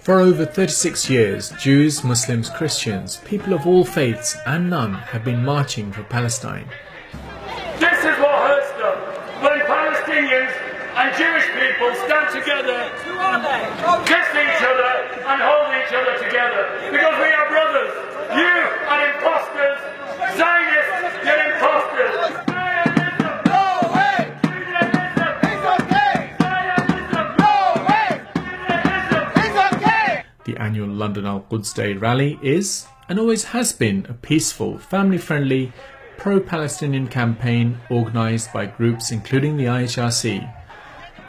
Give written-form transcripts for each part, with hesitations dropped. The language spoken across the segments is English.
For over 36 years, Jews, Muslims, Christians, people of all faiths and none have been marching for Palestine. This is what hurts them, when Palestinians and Jewish people stand together, kiss each other and hold each other together, because we are brothers. You are imposters, Zionists, you're imposters. The annual London Quds Day rally is, and always has been, a peaceful, family-friendly, pro-Palestinian campaign organised by groups including the IHRC.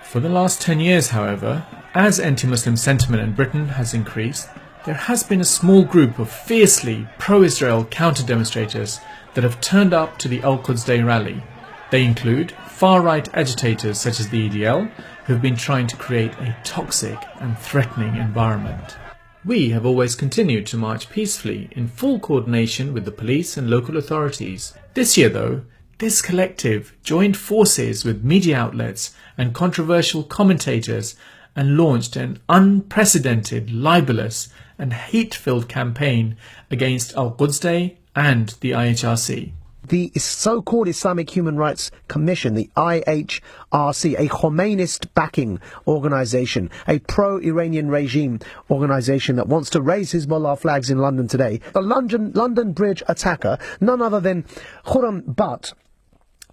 For the last 10 years, however, as anti-Muslim sentiment in Britain has increased, there has been a small group of fiercely pro-Israel counter-demonstrators that have turned up to the Quds Day rally. They include far-right agitators such as the EDL, who have been trying to create a toxic and threatening environment. We have always continued to march peacefully in full coordination with the police and local authorities. This year though, this collective joined forces with media outlets and controversial commentators and launched an unprecedented, libelous and hate-filled campaign against Quds Day and the IHRC. The so-called Islamic Human Rights Commission, the IHRC, a Khomeinist backing organisation, a pro-Iranian regime organisation that wants to raise Hezbollah flags in London today. The London Bridge attacker, none other than Khurram Butt,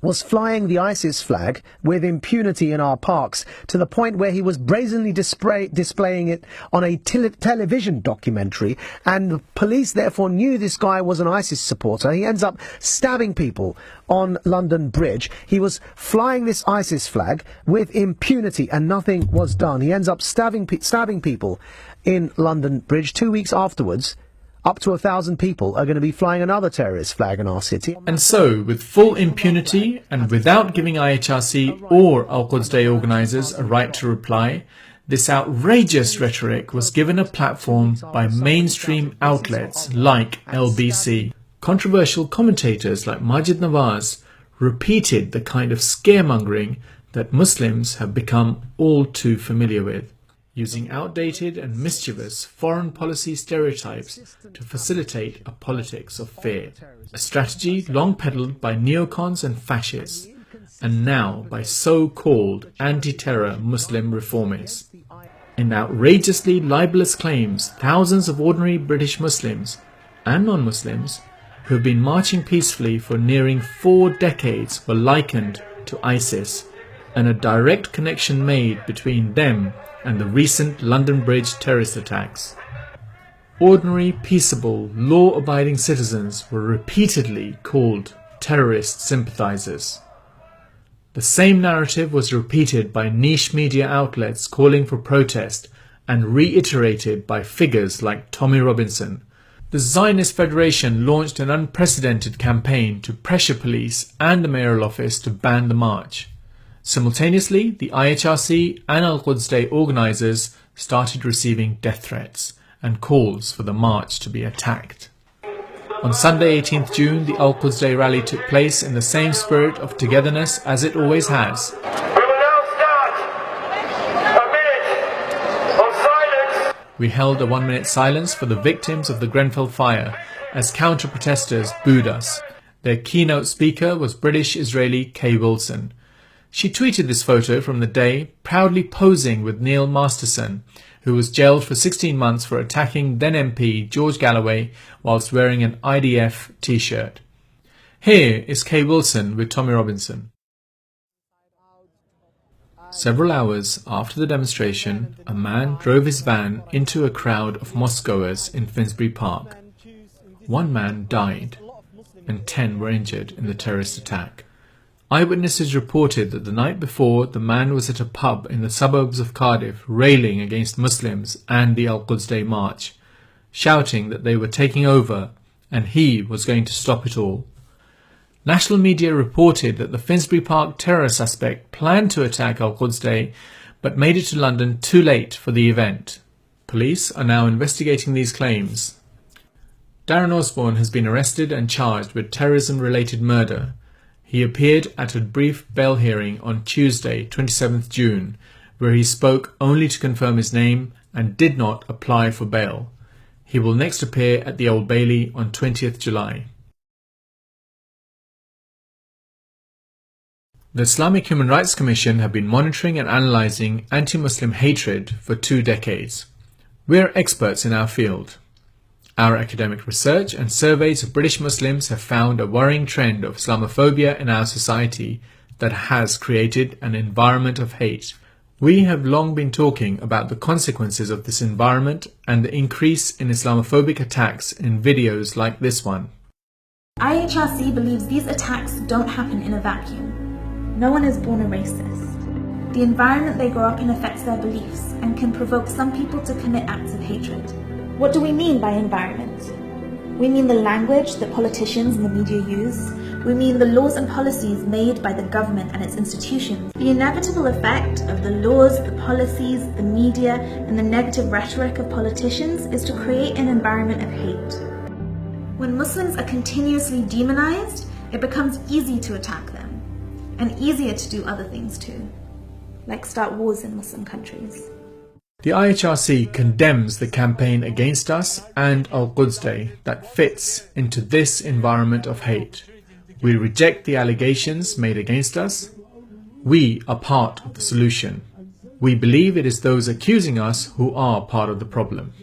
was flying the ISIS flag with impunity in our parks to the point where he was brazenly displaying it on a television documentary, and the police therefore knew this guy was an ISIS supporter. He ends up stabbing people on London Bridge. He was flying this ISIS flag with impunity and nothing was done. He ends up stabbing people in London Bridge. 2 weeks afterwards, up to 1,000 people are going to be flying another terrorist flag in our city. And so, with full impunity and without giving IHRC or Quds Day organisers a right to reply, this outrageous rhetoric was given a platform by mainstream outlets like LBC. Controversial commentators like Majid Nawaz repeated the kind of scaremongering that Muslims have become all too familiar with, using outdated and mischievous foreign policy stereotypes to facilitate a politics of fear. A strategy long peddled by neocons and fascists, and now by so-called anti-terror Muslim reformists. In outrageously libelous claims, thousands of ordinary British Muslims and non-Muslims who have been marching peacefully for nearing 4 decades were likened to ISIS, and a direct connection made between them and the recent London Bridge terrorist attacks. Ordinary, peaceable, law-abiding citizens were repeatedly called terrorist sympathisers. The same narrative was repeated by niche media outlets calling for protest and reiterated by figures like Tommy Robinson. The Zionist Federation launched an unprecedented campaign to pressure police and the mayoral office to ban the march. Simultaneously, the IHRC and Quds Day organisers started receiving death threats and calls for the march to be attacked. On Sunday 18th June, the Quds Day rally took place in the same spirit of togetherness as it always has. We will now start a minute of silence. We held a 1-minute silence for the victims of the Grenfell fire as counter-protesters booed us. Their keynote speaker was British-Israeli Kay Wilson. She tweeted this photo from the day, proudly posing with Neil Masterson, who was jailed for 16 months for attacking then MP George Galloway whilst wearing an IDF t-shirt. Here is Kay Wilson with Tommy Robinson. Several hours after the demonstration, a man drove his van into a crowd of mosque-goers in Finsbury Park. 1 man died and 10 were injured in the terrorist attack. Eyewitnesses reported that the night before, the man was at a pub in the suburbs of Cardiff railing against Muslims and the Quds Day march, shouting that they were taking over and he was going to stop it all. National media reported that the Finsbury Park terror suspect planned to attack Quds Day but made it to London too late for the event. Police are now investigating these claims. Darren Osborne has been arrested and charged with terrorism-related murder. He appeared at a brief bail hearing on Tuesday, 27th June, where he spoke only to confirm his name and did not apply for bail. He will next appear at the Old Bailey on 20th July. The Islamic Human Rights Commission have been monitoring and analysing anti-Muslim hatred for 2 decades. We are experts in our field. Our academic research and surveys of British Muslims have found a worrying trend of Islamophobia in our society that has created an environment of hate. We have long been talking about the consequences of this environment and the increase in Islamophobic attacks in videos like this one. IHRC believes these attacks don't happen in a vacuum. No one is born a racist. The environment they grow up in affects their beliefs and can provoke some people to commit acts of hatred. What do we mean by environment? We mean the language that politicians and the media use. We mean the laws and policies made by the government and its institutions. The inevitable effect of the laws, the policies, the media, and the negative rhetoric of politicians is to create an environment of hate. When Muslims are continuously demonized, it becomes easy to attack them, and easier to do other things too, like start wars in Muslim countries. The IHRC condemns the campaign against us and Al-Quds Day that fits into this environment of hate. We reject the allegations made against us. We are part of the solution. We believe it is those accusing us who are part of the problem.